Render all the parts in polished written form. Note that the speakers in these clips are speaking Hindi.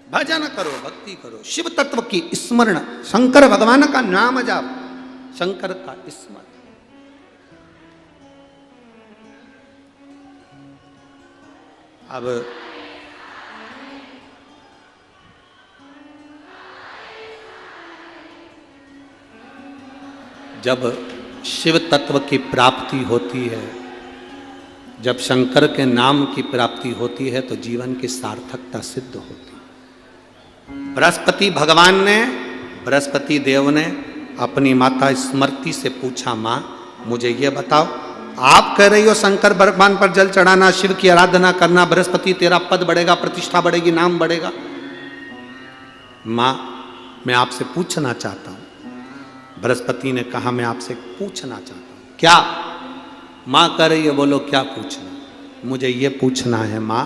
भजन करो, भक्ति करो, शिव तत्व की स्मरण, शंकर भगवान का नाम जाप, शंकर का स्मरण। अब जब शिव तत्व की प्राप्ति होती है, जब शंकर के नाम की प्राप्ति होती है, तो जीवन की सार्थकता सिद्ध होती है। बृहस्पति भगवान ने, बृहस्पति देव ने अपनी माता स्मृति से पूछा, माँ मुझे ये बताओ, आप कह रही हो शंकर भगवान पर जल चढ़ाना, शिव की आराधना करना, बृहस्पति तेरा पद बढ़ेगा, प्रतिष्ठा बढ़ेगी, नाम बढ़ेगा। माँ मैं आपसे पूछना चाहता हूं। बृहस्पति ने कहा, मैं आपसे पूछना चाहता हूं। क्या? माँ कह रही है, बोलो क्या पूछना? मुझे ये पूछना है माँ,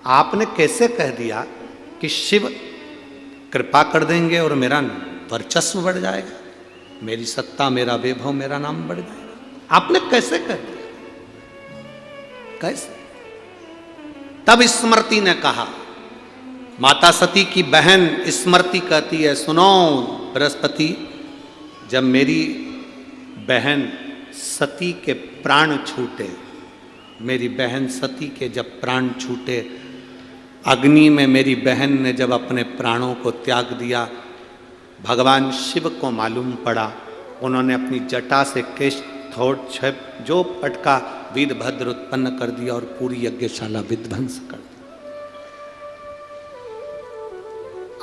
आपने कैसे कह दिया कि शिव कृपा कर देंगे और मेरा वर्चस्व बढ़ जाएगा, मेरी सत्ता, मेरा वैभव, मेरा नाम बढ़ जाएगा? आपने कैसे कह दिया? कैसे? तब स्मृति ने कहा, माता सती की बहन स्मृति कहती है, सुनो बृहस्पति, जब मेरी बहन सती के प्राण छूटे, मेरी बहन सती के जब प्राण छूटे, अग्नि में मेरी बहन ने जब अपने प्राणों को त्याग दिया, भगवान शिव को मालूम पड़ा, उन्होंने अपनी जटा से केश थोड़ छप जो पटका वीरभद्र उत्पन्न कर दिया और पूरी यज्ञशाला विध्वंस कर दी।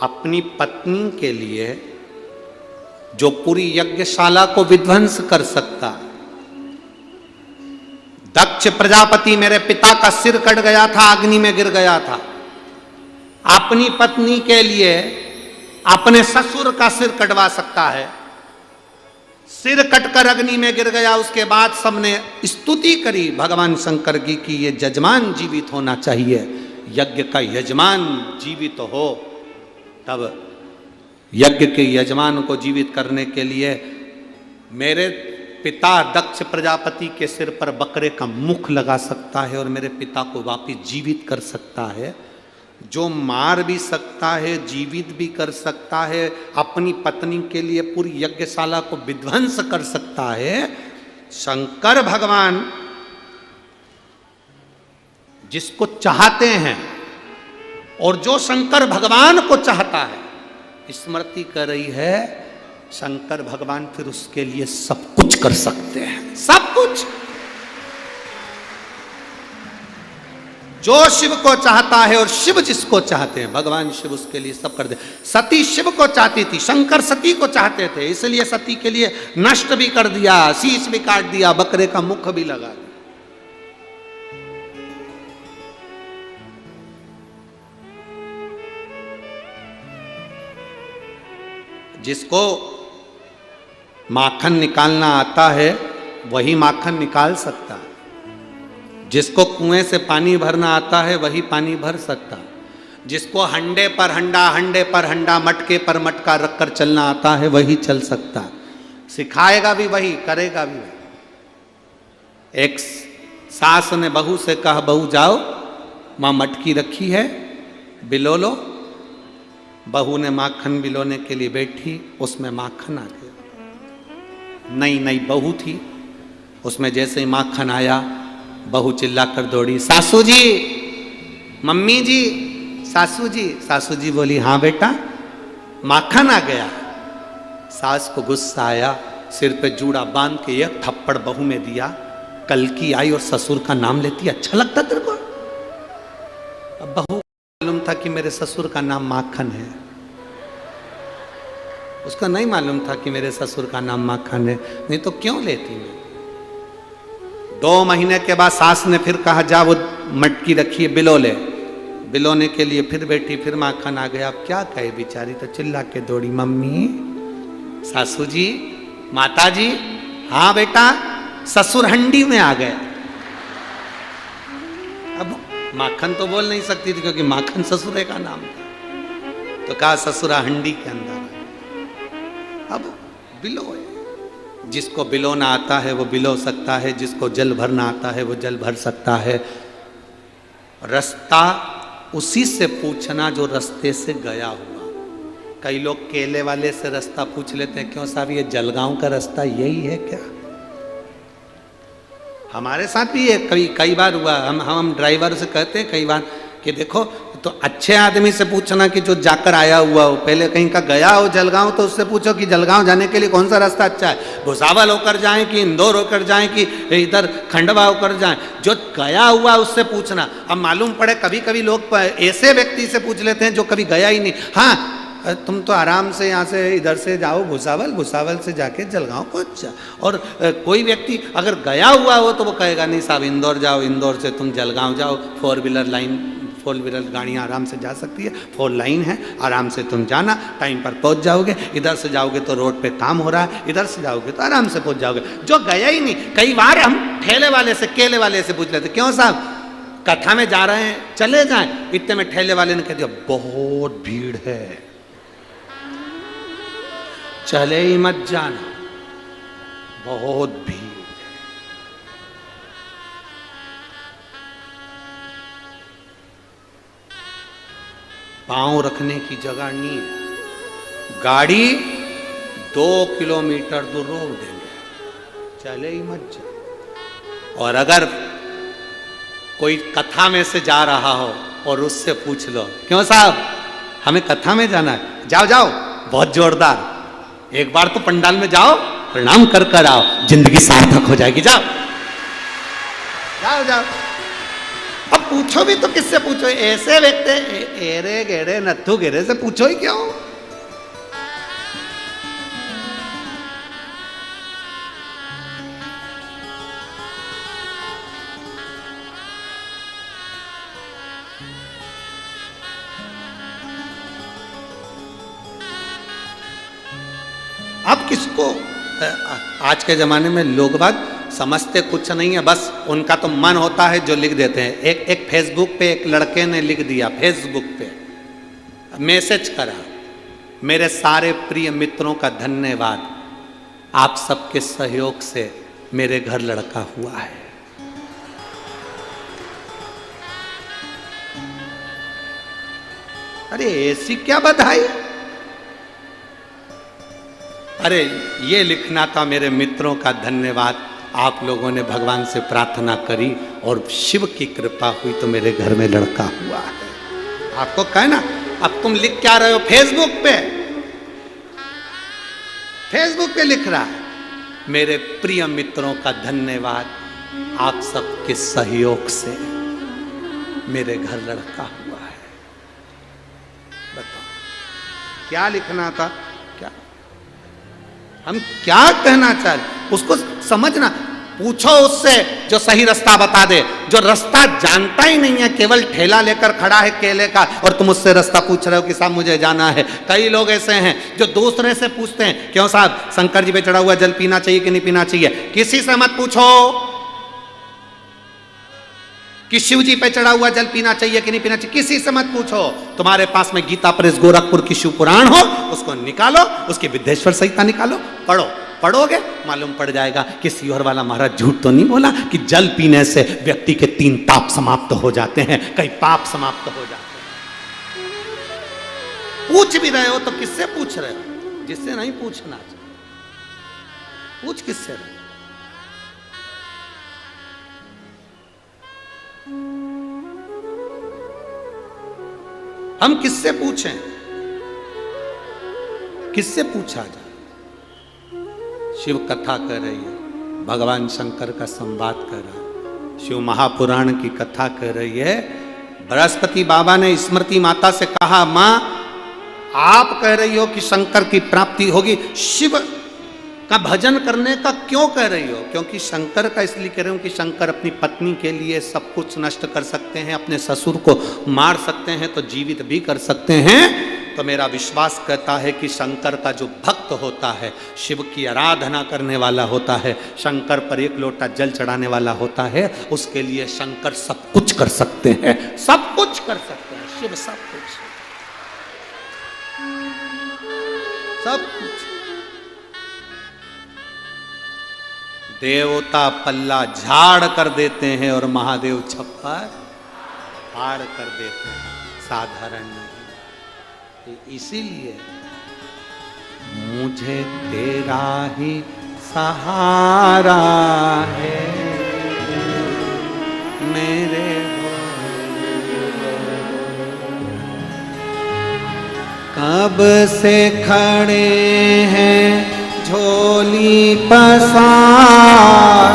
अपनी पत्नी के लिए जो पूरी यज्ञशाला को विध्वंस कर सकता, दक्ष प्रजापति मेरे पिता का सिर कट गया था, अग्नि में गिर गया था, अपनी पत्नी के लिए अपने ससुर का सिर कटवा सकता है। सिर कटकर अग्नि में गिर गया, उसके बाद सबने स्तुति करी भगवान शंकर की कि ये यजमान जीवित होना चाहिए, यज्ञ का यजमान जीवित हो। तब यज्ञ के यजमान को जीवित करने के लिए मेरे पिता दक्ष प्रजापति के सिर पर बकरे का मुख लगा सकता है और मेरे पिता को वापिस जीवित कर सकता है, जो मार भी सकता है, जीवित भी कर सकता है, अपनी पत्नी के लिए पूरी यज्ञशाला को विध्वंस कर सकता है, शंकर भगवान जिसको चाहते हैं और जो शंकर भगवान को चाहता है, स्मृति कर रही है, शंकर भगवान फिर उसके लिए सब कुछ कर सकते हैं, सब कुछ। जो शिव को चाहता है और शिव जिसको चाहते हैं, भगवान शिव उसके लिए सब कर दे। सती शिव को चाहती थी, शंकर सती को चाहते थे, इसलिए सती के लिए नष्ट भी कर दिया, शीश भी काट दिया, बकरे का मुख भी लगा दिया। जिसको माखन निकालना आता है वही माखन निकाल सकता है, जिसको कुएं से पानी भरना आता है वही पानी भर सकता है, जिसको हंडे पर हंडा, हंडे पर हंडा, मटके पर मटका रखकर चलना आता है वही चल सकता है, सिखाएगा भी वही, करेगा भी वही। एक सास ने बहू से कहा, बहू जाओ माँ मटकी रखी है बिलो लो। बहू ने माखन बिलोने के लिए बैठी, उसमें माखन आ गया। नई नई बहू थी, उसमें जैसे ही माखन आया बहू चिल्लाकर दौड़ी, सासू जी, मम्मी जी, सासू जी। सासू जी बोली, हाँ बेटा माखन आ गया। सास को गुस्सा आया, सिर पे जूड़ा बांध के एक थप्पड़ बहू में दिया। कल की आई और ससुर का नाम लेती, अच्छा लगता तेरे को? अब बहू मालूम था कि मेरे ससुर का नाम माखन है, उसका नहीं मालूम था कि मेरे ससुर का नाम माखन है, नहीं तो क्यों लेती मैं। 2 महीने के बाद सास ने फिर कहा, जा वो मटकी रखी है बिलो ले। बिलोने के लिए फिर बैठी, फिर माखन आ गया। अब क्या कहे बेचारी, तो चिल्ला के दौड़ी, मम्मी, सासू जी, माता जी, हाँ बेटा ससुर हंडी में आ गए। अब माखन तो बोल नहीं सकती थी क्योंकि माखन ससुरे का नाम था, तो कहा ससुरा हंडी के अंदर। अब बिलो है, जिसको बिलोना आता है वो बिलो सकता है, जिसको जल भरना आता है वो जल भर सकता है। रास्ता उसी से पूछना जो रास्ते से गया हुआ। कई लोग केले वाले से रास्ता पूछ लेते हैं, क्यों साहब ये जलगांव का रास्ता यही है क्या? हमारे साथ भी ये कई बार हुआ। हम ड्राइवर से कहते हैं कई बार कि देखो, तो अच्छे आदमी से पूछना कि जो जाकर आया हुआ हो, पहले कहीं का गया हो जलगांव, तो उससे पूछो कि जलगांव जाने के लिए कौन सा रास्ता अच्छा है, भुसावल होकर जाएं कि इंदौर होकर जाएं कि इधर खंडवा होकर जाएं। जो गया हुआ उससे पूछना। अब मालूम पड़े कभी कभी लोग ऐसे व्यक्ति से पूछ लेते हैं जो कभी गया ही नहीं। हाँ, तुम तो आराम से यहाँ से इधर से जाओ भुसावल, भुसावल से जाके जलगांव पहुँच जा। और कोई व्यक्ति अगर गया हुआ हो तो वो कहेगा नहीं साहब इंदौर जाओ, इंदौर से तुम जलगांव जाओ, 4 व्हीलर गाड़ियाँ आराम से जा सकती है, 4 लाइन है, आराम से तुम जाना, टाइम पर पहुँच जाओगे। इधर से जाओगे तो रोड पे काम हो रहा है, इधर से जाओगे तो आराम से पहुँच जाओगे। जो गया ही नहीं, कई बार हम ठेले वाले से, केले वाले से पूछ लेते, क्यों साहब कथा में जा रहे हैं, चले जाएं। इतने में ठेले वाले ने कह दिया बहुत भीड़ है, चले ही मत जाना, बहुत भीड़। पांव रखने की जगह नहीं है, गाड़ी 2 किलोमीटर दूर रोक देंगे, चले ही मत जा। और अगर कोई कथा में से जा रहा हो और उससे पूछ लो, क्यों साहब हमें कथा में जाना है, जाओ जाओ, बहुत जोरदार, एक बार तो पंडाल में जाओ, प्रणाम कर कर आओ, जिंदगी सार्थक हो जाएगी, जाओ जाओ जाओ। अब पूछो भी तो किससे पूछो? ऐसे व्यक्ति एरे गेरे नत्थु गेरे से पूछो ही क्यों? अब किसको, आज के ज़माने में लोग बाग समझते कुछ नहीं है, बस उनका तो मन होता है जो लिख देते हैं। एक फेसबुक पे एक लड़के ने लिख दिया, फेसबुक पे मैसेज करा, मेरे सारे प्रिय मित्रों का धन्यवाद, आप सबके सहयोग से मेरे घर लड़का हुआ है। अरे ऐसी क्या बधाई? अरे ये लिखना था, मेरे मित्रों का धन्यवाद, आप लोगों ने भगवान से प्रार्थना करी और शिव की कृपा हुई तो मेरे घर में लड़का हुआ है। आपको कहना, अब तुम लिख क्या रहे हो फेसबुक पे? फेसबुक पे लिख रहा है, मेरे प्रिय मित्रों का धन्यवाद, आप सबके सहयोग से मेरे घर लड़का हुआ है। बताओ क्या लिखना था? हम क्या कहना चाह रहे, उसको समझना। पूछो उससे जो सही रास्ता बता दे, जो रास्ता जानता ही नहीं है, केवल ठेला लेकर खड़ा है केले का, और तुम उससे रास्ता पूछ रहे हो कि साहब मुझे जाना है। कई लोग ऐसे हैं जो दूसरे से पूछते हैं, क्यों साहब शंकर जी पे चढ़ा हुआ जल पीना चाहिए कि नहीं पीना चाहिए? किसी से मत पूछो कि शिव जी पे चढ़ा हुआ जल पीना चाहिए कि नहीं पीना चाहिए, किसी से मत पूछो। तुम्हारे पास में गीता प्रेस गोरखपुर की शिव पुराण हो, उसको निकालो, उसकी विद्येश्वर संहिता निकालो, पढ़ो, पढ़ोगे मालूम पड़ जाएगा कि सीहोर वाला महाराज झूठ तो नहीं बोला कि जल पीने से व्यक्ति के 3 पाप समाप्त हो जाते हैं, कई पाप समाप्त हो जाते हैं। पूछ भी रहे हो तो किससे पूछ रहे हो? जिससे नहीं पूछना चाहिए, पूछ किससे रहे? हम किससे पूछें? किससे पूछा जाए? शिव कथा कर रही है, भगवान शंकर का संवाद कर रहा है, शिव महापुराण की कथा कर रही है। बृहस्पति बाबा ने स्मृति माता से कहा, मां आप कह रही हो कि शंकर की प्राप्ति होगी, शिव का भजन करने का क्यों कह रही हो? क्योंकि शंकर का इसलिए कह रही हूं कि शंकर अपनी पत्नी के लिए सब कुछ नष्ट कर सकते हैं, अपने ससुर को मार सकते हैं तो जीवित भी कर सकते हैं। तो मेरा विश्वास कहता है कि शंकर का जो भक्त होता है, शिव की आराधना करने वाला होता है, शंकर पर 1 लोटा जल चढ़ाने वाला होता है, उसके लिए शंकर सब कुछ कर सकते हैं, सब कुछ कर सकते हैं, शिव सब कुछ, सब कुछ। देवता पल्ला झाड़ कर देते हैं और महादेव छप्पर फाड़ कर देते हैं। साधारण नहीं। इसीलिए मुझे तेरा ही सहारा है मेरे कब से खड़े हैं झोली पसार,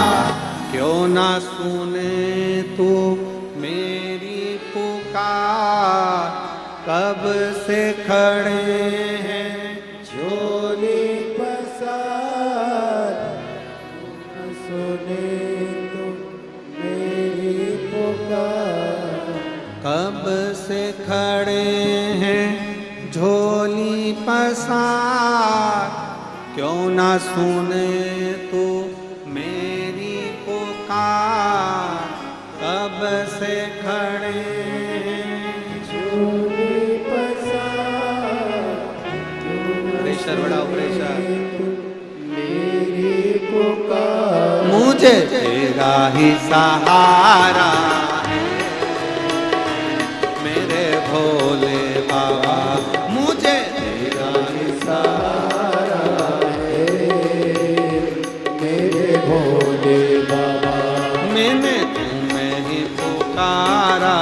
क्यों ना सुने तू मेरी पुकार। कब से खड़े हैं झोली पसार, सुने तू मेरी पुकार। कब से खड़े हैं झोली पसार, क्यों ना सुने तू मेरी पुकार। कब से खड़े हैं झोली पसार, प्रेशर बड़ा प्रेशर मेरी पुकार। मुझे तेरा ही सहारा मेरे भोले बाबा, मुझे तेरा ही सहारा है मेरे भोले बाबा। मैंने तुम्हें ही पुकारा,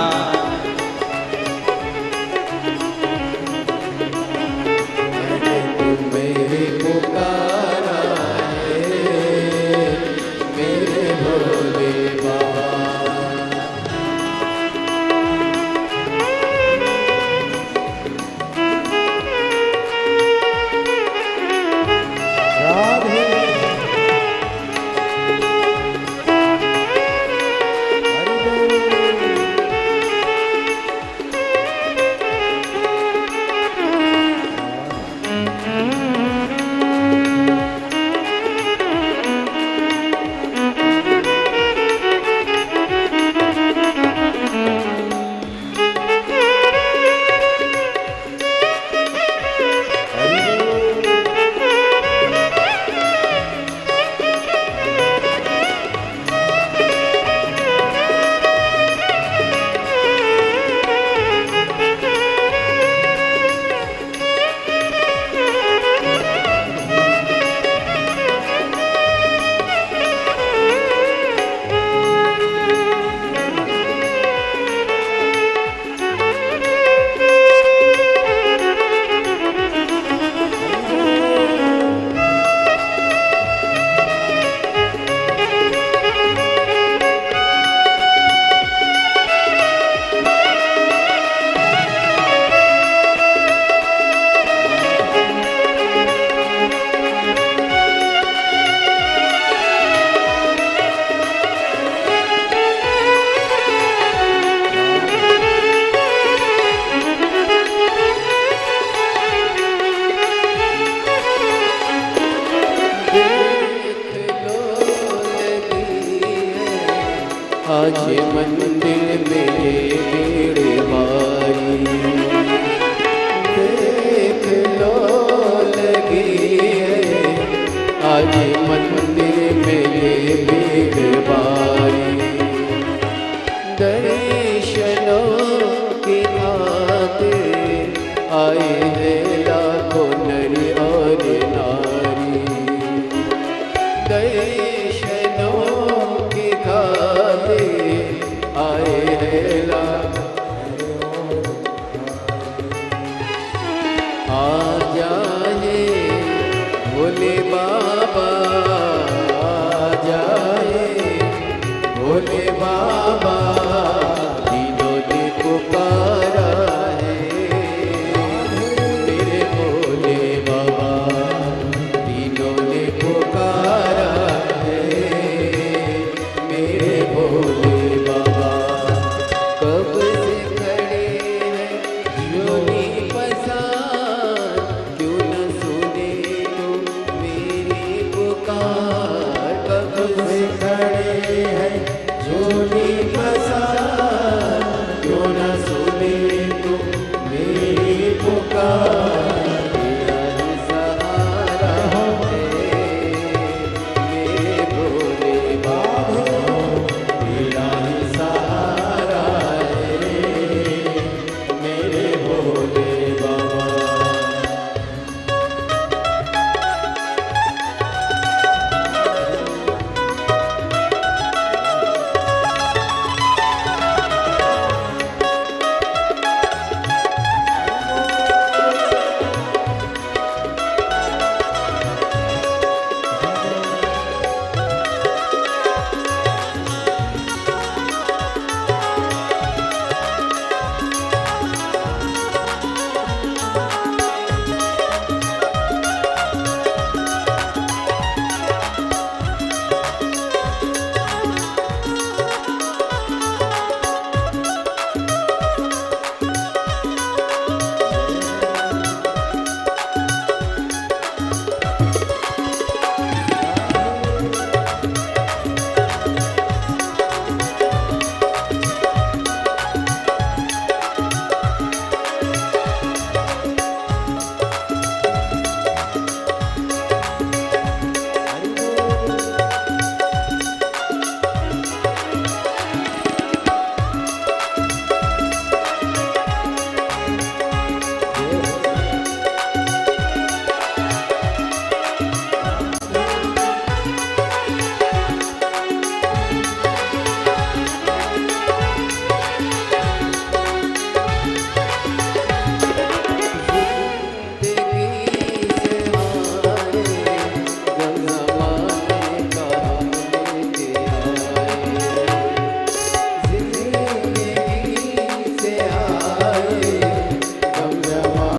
मैंने तुम्हें ही पुकारा है मेरे भोले बाबा। आज मंदिर में भीड़ भारी, देख लो लगी है आज मंदिर में भीड़ भारी। दर्शनों की खातिर आए हैं लाखों नर और नारी। दर्शनों की खातिर आए हैं आ जाए भोले बाबा, आ जाए भोले बाबा। तीनों ने पुकारा है मेरे भोले बाबा, तीनों ने पुकारा है मेरे भोले बाबा। कब से खड़े हैं झोली पसार, क्यों न सुने तो मेरी पुकार। कब से खड़े हैं झोली पसार, क्यों न सुने तो मेरी पुकार।